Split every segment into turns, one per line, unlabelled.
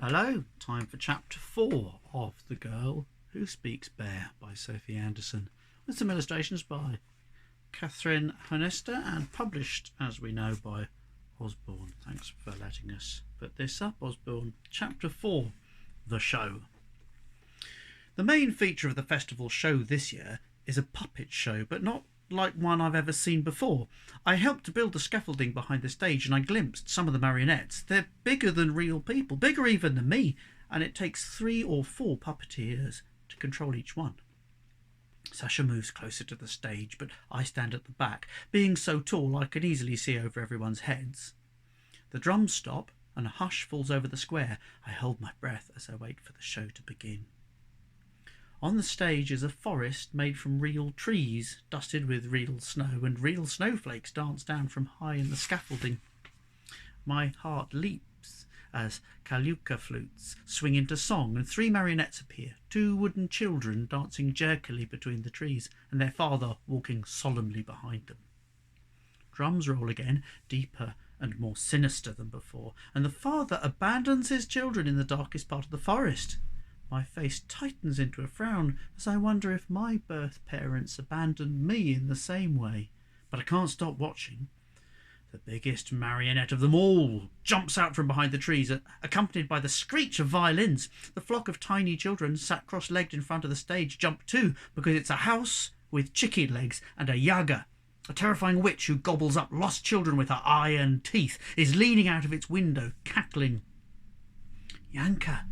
Hello, time for chapter 4 of The Girl Who Speaks Bear by Sophie Anderson, with some illustrations by Catherine Honesta and published, as we know, by Osborne. Thanks for letting us put this up, Osborne. Chapter 4, The Show. The main feature of the festival show this year is a puppet show, but not like one I've ever seen before. I helped to build the scaffolding behind the stage and I glimpsed some of the marionettes. They're bigger than real people, bigger even than me, and it takes 3 or 4 puppeteers to control each one. Sasha moves closer to the stage, but I stand at the back. Being so tall, I can easily see over everyone's heads. The drums stop and a hush falls over the square. I hold my breath as I wait for the show to begin. On the stage is a forest made from real trees, dusted with real snow, and real snowflakes dance down from high in the scaffolding. My heart leaps as kaluka flutes swing into song, and 3 marionettes appear, 2 wooden children dancing jerkily between the trees, and their father walking solemnly behind them. Drums roll again, deeper and more sinister than before, and the father abandons his children in the darkest part of the forest. My face tightens into a frown as I wonder if my birth parents abandoned me in the same way. But I can't stop watching. The biggest marionette of them all jumps out from behind the trees, accompanied by the screech of violins. The flock of tiny children sat cross-legged in front of the stage jump too, because it's a house with chicken legs and a yaga. A terrifying witch who gobbles up lost children with her iron teeth is leaning out of its window, cackling. "Yanka,"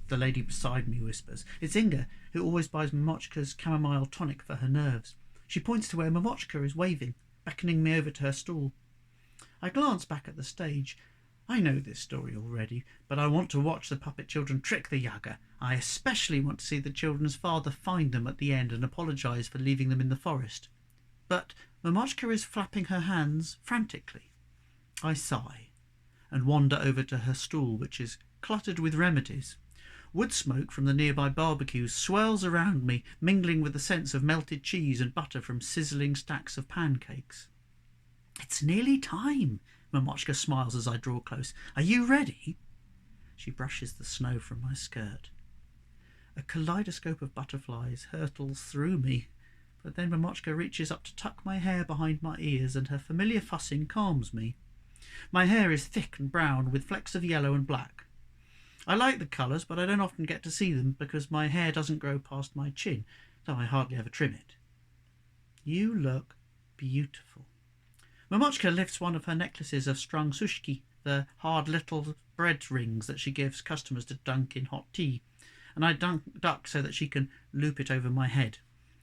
the lady beside me whispers. It's Inga, who always buys Momochka's chamomile tonic for her nerves. She points to where Momochka is waving, beckoning me over to her stall. I glance back at the stage. I know this story already, but I want to watch the puppet children trick the yaga. I especially want to see the children's father find them at the end and apologise for leaving them in the forest. But Momochka is flapping her hands frantically. I sigh and wander over to her stall, which is cluttered with remedies. Wood smoke from the nearby barbecues swirls around me, mingling with the scents of melted cheese and butter from sizzling stacks of pancakes. "It's nearly time," Momochka smiles as I draw close. "Are you ready?" She brushes the snow from my skirt. A kaleidoscope of butterflies hurtles through me, but then Momochka reaches up to tuck my hair behind my ears, and her familiar fussing calms me. My hair is thick and brown, with flecks of yellow and black. I like the colours, but I don't often get to see them because my hair doesn't grow past my chin, though I hardly ever trim it. "You look beautiful." Momochka lifts one of her necklaces of strung sushiki, the hard little bread rings that she gives customers to dunk in hot tea, and I duck so that she can loop it over my head.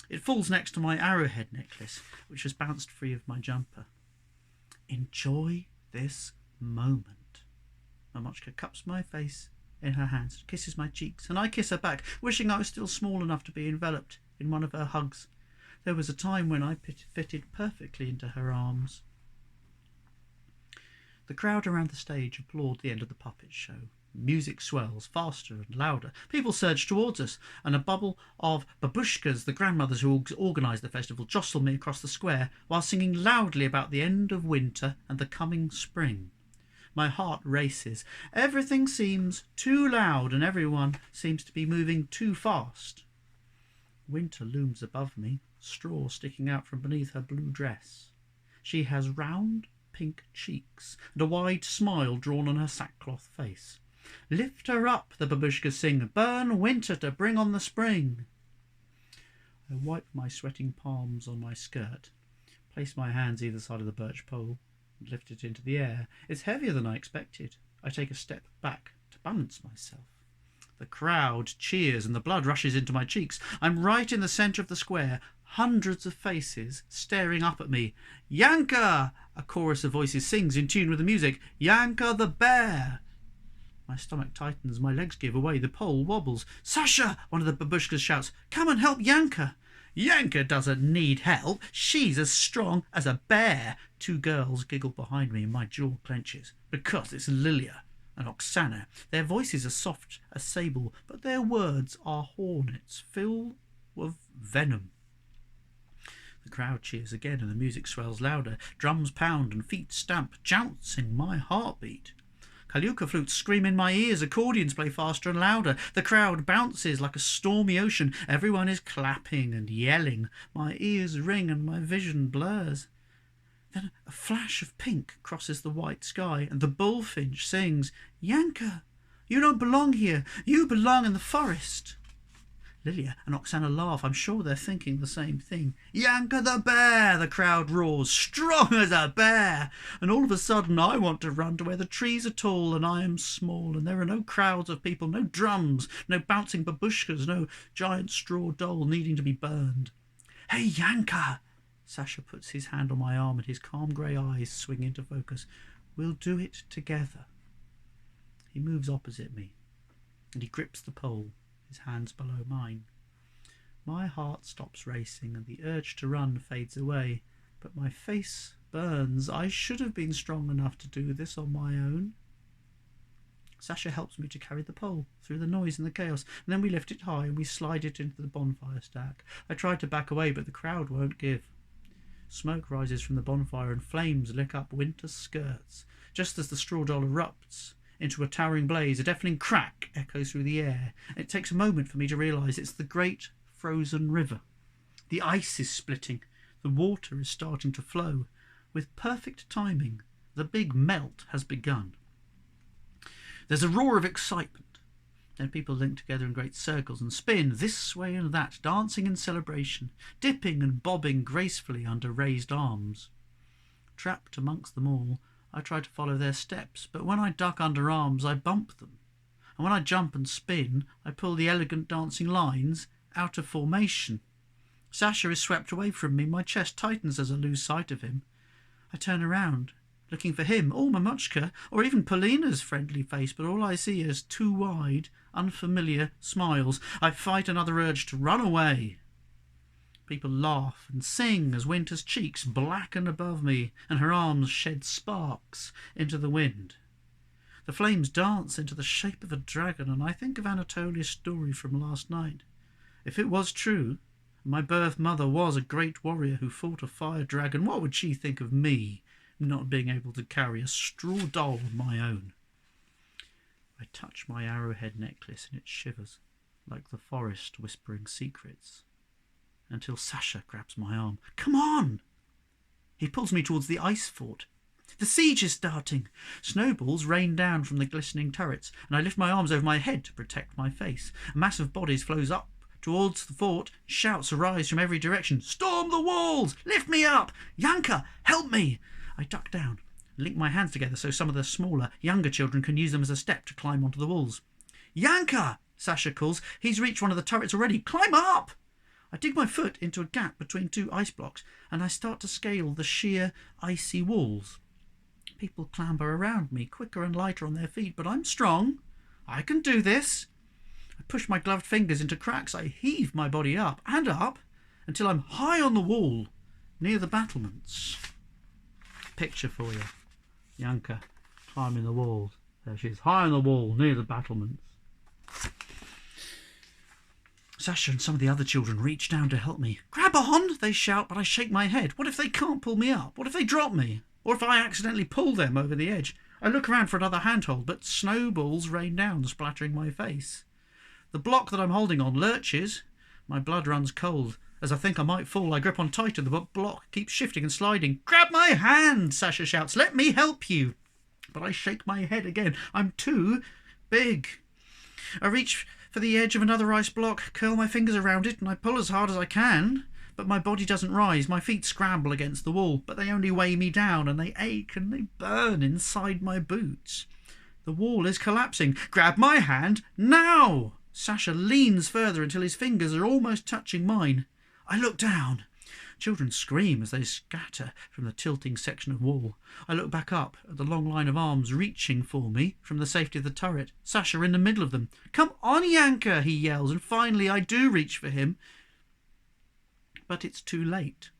It falls next to my arrowhead necklace, which has bounced free of my jumper. "Enjoy this moment." Momochka cups my face in her hands, kisses my cheeks, and I kiss her back, wishing I was still small enough to be enveloped in one of her hugs. There was a time when I fitted perfectly into her arms. The crowd around the stage applaud the end of the puppet show. Music swells faster and louder. People surge towards us, and a bubble of babushkas, the grandmothers who organise the festival, jostle me across the square while singing loudly about the end of winter and the coming spring. My heart races. Everything seems too loud and everyone seems to be moving too fast. Winter looms above me, straw sticking out from beneath her blue dress. She has round pink cheeks and a wide smile drawn on her sackcloth face. "Lift her up," the babushkas sing. "Burn winter to bring on the spring." I wipe my sweating palms on my skirt, place my hands either side of the birch pole, and lift it into the air. It's heavier than I expected. I take a step back to balance myself. The crowd cheers and the blood rushes into my cheeks. I'm right in the centre of the square, hundreds of faces staring up at me. "Yanka!" a chorus of voices sings in tune with the music. "Yanka the bear!" My stomach tightens, my legs give away, the pole wobbles. "Sasha!" one of the babushkas shouts. "Come and help Yanka!" "Yanka doesn't need help. She's as strong as a bear." 2 girls giggle behind me and my jaw clenches. Because it's Lilia and Oksana. Their voices are soft as sable, but their words are hornets filled with venom. The crowd cheers again and the music swells louder. Drums pound and feet stamp, jouncing my heartbeat. Kaluka flutes scream in my ears, accordions play faster and louder. The crowd bounces like a stormy ocean. Everyone is clapping and yelling. My ears ring and my vision blurs. Then a flash of pink crosses the white sky, and the bullfinch sings, "Yanka, you don't belong here. You belong in the forest." Lilia and Oksana laugh. I'm sure they're thinking the same thing. "Yanka the bear!" the crowd roars, "strong as a bear!" And all of a sudden I want to run to where the trees are tall and I am small, and there are no crowds of people, no drums, no bouncing babushkas, no giant straw doll needing to be burned. "Hey, Yanka!" Sasha puts his hand on my arm and his calm grey eyes swing into focus. "We'll do it together." He moves opposite me and he grips the pole, his hands below mine. My heart stops racing and the urge to run fades away, but my face burns. I should have been strong enough to do this on my own. Sasha helps me to carry the pole through the noise and the chaos, and then we lift it high and we slide it into the bonfire stack. I tried to back away, but the crowd won't give. Smoke rises from the bonfire and flames lick up Winter's skirts. Just as the straw doll erupts into a towering blaze, a deafening crack echoes through the air. It takes a moment for me to realise it's the great frozen river. The ice is splitting. The water is starting to flow. With perfect timing, the big melt has begun. There's a roar of excitement. Then people link together in great circles and spin this way and that, dancing in celebration, dipping and bobbing gracefully under raised arms. Trapped amongst them all, I try to follow their steps, but when I duck under arms, I bump them. And when I jump and spin, I pull the elegant dancing lines out of formation. Sasha is swept away from me. My chest tightens as I lose sight of him. I turn around, looking for him, or Mamuchka, or even Polina's friendly face, but all I see is two wide, unfamiliar smiles. I fight another urge to run away. People laugh and sing as Winter's cheeks blacken above me and her arms shed sparks into the wind. The flames dance into the shape of a dragon, and I think of Anatolia's story from last night. If it was true, my birth mother was a great warrior who fought a fire dragon, what would she think of me not being able to carry a straw doll of my own? I touch my arrowhead necklace and it shivers, like the forest whispering secrets, until Sasha grabs my arm. "Come on!" He pulls me towards the ice fort. The siege is starting. Snowballs rain down from the glistening turrets, and I lift my arms over my head to protect my face. A mass of bodies flows up towards the fort. Shouts arise from every direction. "Storm the walls! Lift me up! Yanka, help me!" I duck down, link my hands together so some of the smaller, younger children can use them as a step to climb onto the walls. "Yanka!" Sasha calls. He's reached one of the turrets already. "Climb up!" I dig my foot into a gap between two ice blocks, and I start to scale the sheer, icy walls. People clamber around me, quicker and lighter on their feet, but I'm strong. I can do this. I push my gloved fingers into cracks. I heave my body up and up until I'm high on the wall, near the battlements. Picture for you. Yanka climbing the walls. There she is, high on the wall, near the battlements. Sasha and some of the other children reach down to help me. "Grab on!" they shout, but I shake my head. What if they can't pull me up? What if they drop me? Or if I accidentally pull them over the edge? I look around for another handhold, but snowballs rain down, splattering my face. The block that I'm holding on lurches. My blood runs cold. As I think I might fall, I grip on tighter. The block keeps shifting and sliding. "Grab my hand!" Sasha shouts. "Let me help you!" But I shake my head again. I'm too big. I reach for the edge of another ice block, curl my fingers around it, and I pull as hard as I can. But my body doesn't rise. My feet scramble against the wall, but they only weigh me down, and they ache and they burn inside my boots. The wall is collapsing. "Grab my hand now!" Sasha leans further until his fingers are almost touching mine. I look down. Children scream as they scatter from the tilting section of wall. I look back up at the long line of arms reaching for me from the safety of the turret. Sasha in the middle of them. "Come on, Yanka!" he yells, and finally I do reach for him. But it's too late.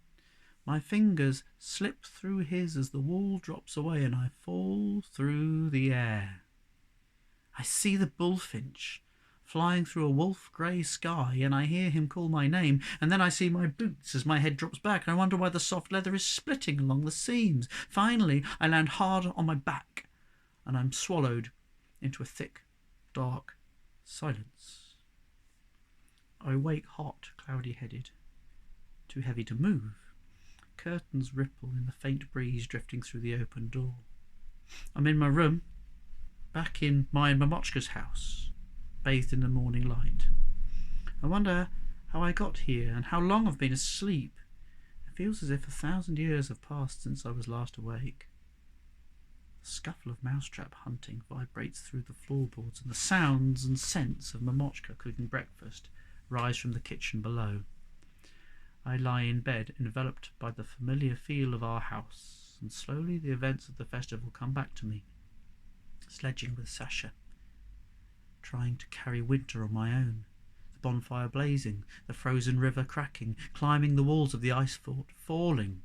My fingers slip through his as the wall drops away and I fall through the air. I see the bullfinch flying through a wolf-grey sky, and I hear him call my name, and then I see my boots as my head drops back, and I wonder why the soft leather is splitting along the seams. Finally, I land hard on my back. and I'm swallowed into a thick, dark silence. I wake hot, cloudy-headed, too heavy to move. Curtains ripple in the faint breeze drifting through the open door. I'm in my room, back in my and Mamochka's house, bathed in the morning light. I wonder how I got here and how long I've been asleep. It feels as if 1,000 years have passed since I was last awake. The scuffle of mousetrap hunting vibrates through the floorboards, and the sounds and scents of Mamochka cooking breakfast rise from the kitchen below. I lie in bed, enveloped by the familiar feel of our house, and slowly the events of the festival come back to me. Sledging with Sasha, trying to carry winter on my own, the bonfire blazing, the frozen river cracking, climbing the walls of the ice fort, falling.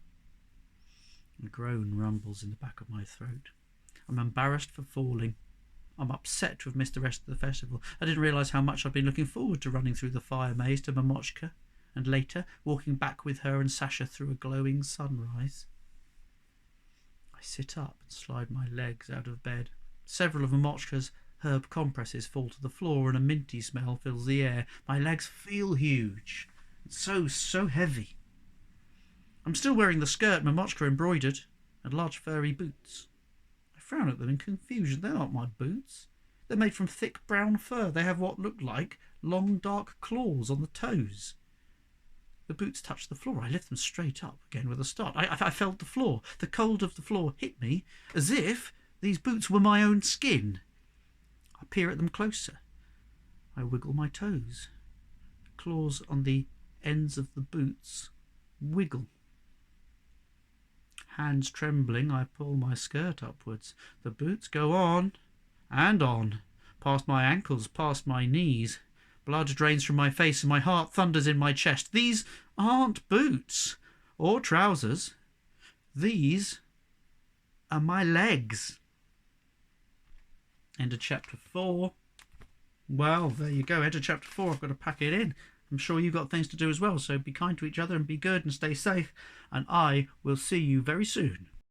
A groan rumbles in the back of my throat. I'm embarrassed for falling. I'm upset to have missed the rest of the festival. I didn't realise how much I'd been looking forward to running through the fire maze to Mamochka, and later walking back with her and Sasha through a glowing sunrise. I sit up and slide my legs out of bed. Several of Mamochka's herb compresses fall to the floor and a minty smell fills the air. My legs feel huge and so heavy. I'm still wearing the skirt Mamochka embroidered and large furry boots. I frown at them in confusion. They're not my boots. They're made from thick brown fur. They have what look like long dark claws on the toes. The boots touch the floor. I lift them straight up again with a start. I felt the floor. The cold of the floor hit me as if these boots were my own skin. I peer at them closer. I wiggle my toes. The claws on the ends of the boots wiggle. Hands trembling, I pull my skirt upwards. The boots go on and on, past my ankles, past my knees. Blood drains from my face and my heart thunders in my chest. These aren't boots or trousers. These are my legs. End of chapter 4. Well, there you go. End of chapter 4. I've got to pack it in. I'm sure you've got things to do as well. So be kind to each other and be good and stay safe. And I will see you very soon.